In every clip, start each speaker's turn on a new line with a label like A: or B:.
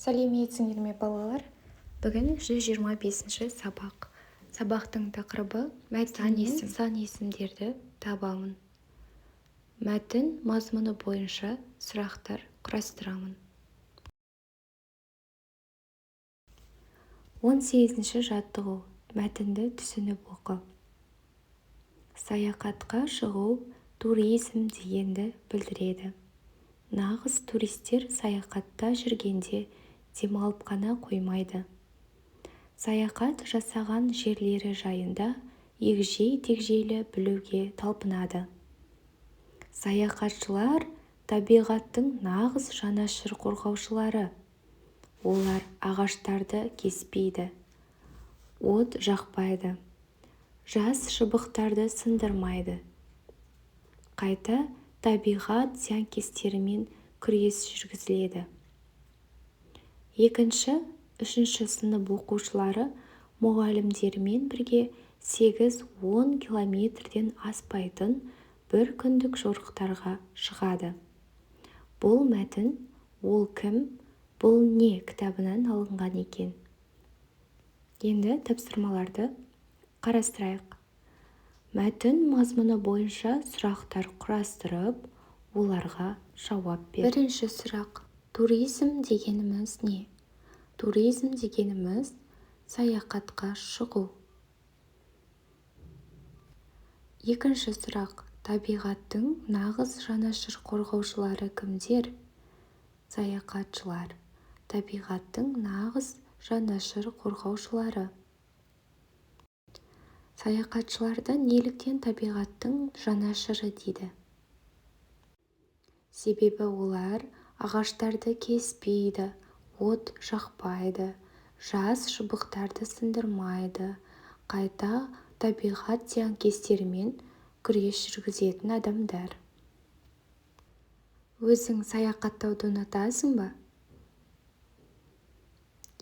A: сәлеметсіңдер ме балалар? Бүгін 125-ші сабақ. Сабақтың тақырыбы мәтіннен сан есімдерді табамын. Мәтін мазмұны бойынша сұрақтар құрастырамын. 18-ші жаттығу. Мәтінді түсініп оқы. Саяхатқа шығу туризм дегенді білдіреді. Нағыз туристер саяхатта жүргенде демалып қана қоймайды. Саяхат жасаған жерлері жайында егжей-тегжейлі білуге талпынады. Саяхатшылар табиғаттың нағыз жанашыр қорғаушылары. Олар ағаштарды кеспейді, от жақпайды, жас шыбықтарды сындырмайды. Қайта табиғат зиянкестерімен күрес жүргізіледі. 2-3 сынып оқушылары мұғалімдерімен бірге 8-10 километрден аспайтын бір күндік жорықтарға шығады. Бұл мәтін «Ол кім? Бұл не?» кітабынан алынған екен. Енді тапсырмаларды қарастырайық. Мәтін мазмұны бойынша сұрақтар құрастырып, оларға жауап бер. Бірінші сұрақ. Туризм дегеніміз не? Туризм дегеніміз саяхатқа шығу. Екінші сұрақ. Табиғаттың нағыз жанашыр қорғаушылары кімдер? Саяхатшылар. Табиғаттың нағыз жанашыр қорғаушылары. Саяхатшыларды неліктен табиғаттың жанашыры дейді? Себебі олар ағаштарды кеспейді, от жақпайды, жас шыбықтарды сындырмайды, қайта табиғат зиянкестерімен күрес жүргізетін адамдар. Өзің саяхаттауды ұнатасың ба?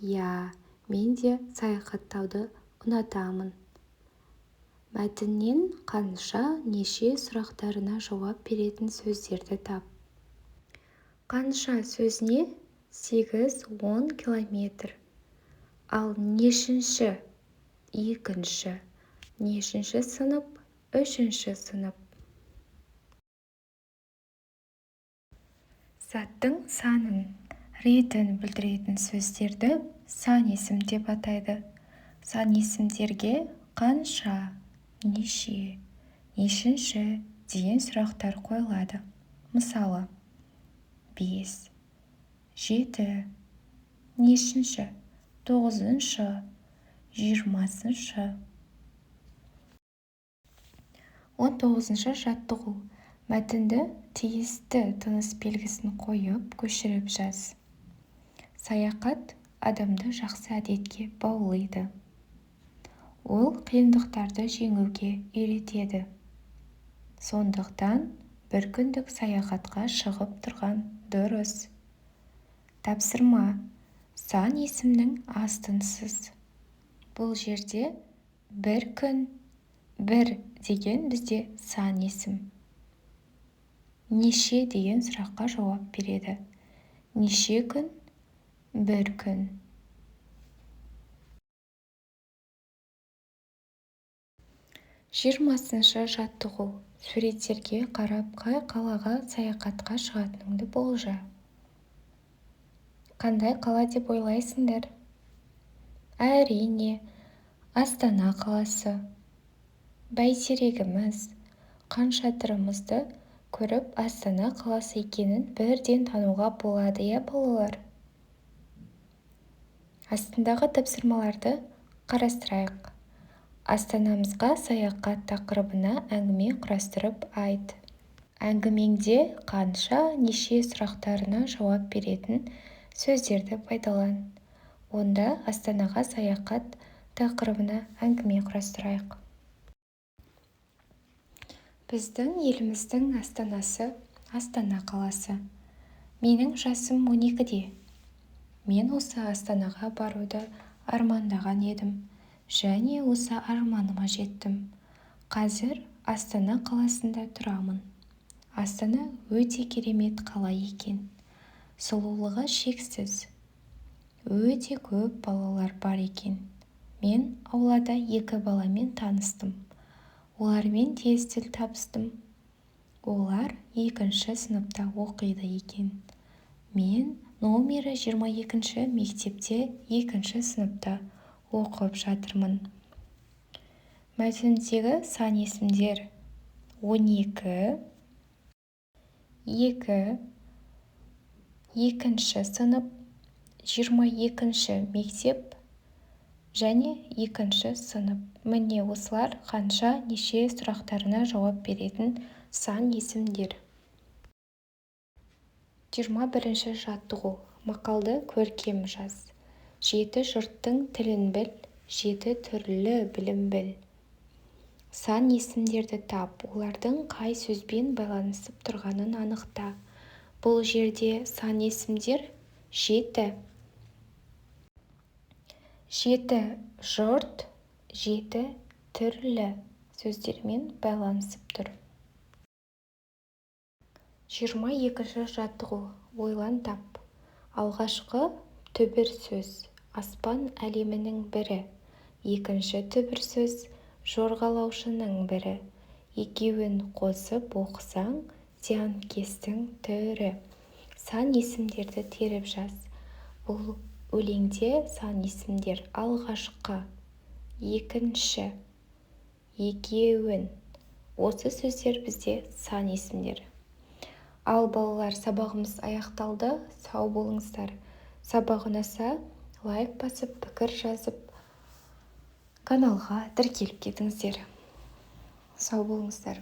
A: Мен де саяхаттауды ұнатамын. Мәтіннен қанша, неше сұрақтарына жауап беретін сөздерді тап. Қанша сөзіне 8-10 километр. Ал нешінші? 2-ші. Нешінші сынып? 3-ші сынып. Заттың санын, ретін білдіретін сөздерді сан есім деп атайды. Сан есімдерге қанша, неше, нешінші деген сұрақтар қойылады. Мысалы, 5, 7, нешінші, 9-шы, 20-шы. 19-шы жаттығу. Мәтінді тиісті тыныс белгісін қойып, көшіріп жаз. Саяхат адамды жақсы әдетке баулиды. Ол қиындықтарды жеңуге үйретеді. Сондықтан бір күндік саяхатқа шығып тұрған дұрыс. Тапсырма. Сан есімнің астынсыз. Бұл жерде бір күн, бір деген бізде сан есім. Неше деген сұраққа жауап береді. Неше күн? Бір күн. 20-шы жаттығу. Суреттерге қарап, қай қалаға саяхатқа шығатыныңды болжа. Қандай қала деп ойлайсыңдар? Әрине, Астана қаласы. Бәйтерегіміз, Хан шатырымызды көріп, Астана қаласы екенін бірден тануға болады, балалар. Астындағы тапсырмаларды қарастырайық. Астанамызға саяхат тақырыбына әңгіме құрастырып айт. Әңгімеңде қанша, неше сұрақтарына жауап беретін сөздерді пайдалан. Онда Астанаға саяхат тақырыбына әңгіме құрастырайық. Біздің еліміздің астанасы Астана қаласы. Менің жасым 12-де. Мен осы Астанаға баруды армандаған едім. Және осы арманыма жеттім. Қазір Астана қаласында тұрамын. Астана өте керемет қала екен. Сұлулығы шексіз. Өте көп балалар бар екен. Мен аулада 2 баламен таныстым. Олармен тез тіл табыстым. Олар 2-ші сыныпта оқиды екен. Мен номері 22-ші мектепте 2-ші сыныпта оқып жатырмын. Мәтіндегі сан есімдер: 12, 2, 2-ші сынып, 22-ші мектеп және 2-ші сынып. Міне осылар қанша, неше сұрақтарына жауап беретін сан есімдер. 21-ші жаттығу. Мақалды көркем жаз. 7 жұрттың тілін біл, 7 түрлі білім біл. Сан есімдерді тап, олардың қай сөзбен байланысып тұрғанын анықта. Бұл жерде сан есімдер 7. 7 жұрт, 7 түрлі сөздермен байланысып тұр. 22-ші жаттығу. Ойлан тап. Алғашқы түбір сөз аспан әлемінің бірі. Екінші түбір сөз жорғалаушының бірі. Екеуін қосып оқысаң, зиянкестің түрі. Сан есімдерді теріп жаз. Бұл өлеңде сан есімдер алғашқы, екінші, екеуін. Осы сөздер бізде сан есімдер. Ал балалар, сабағымыз аяқталды. Сау болыңыздар. Сабақ ұнаса, лайк басып, пікір жазып, каналға тіркеліп кетіңіздер. Сау болыңыздар.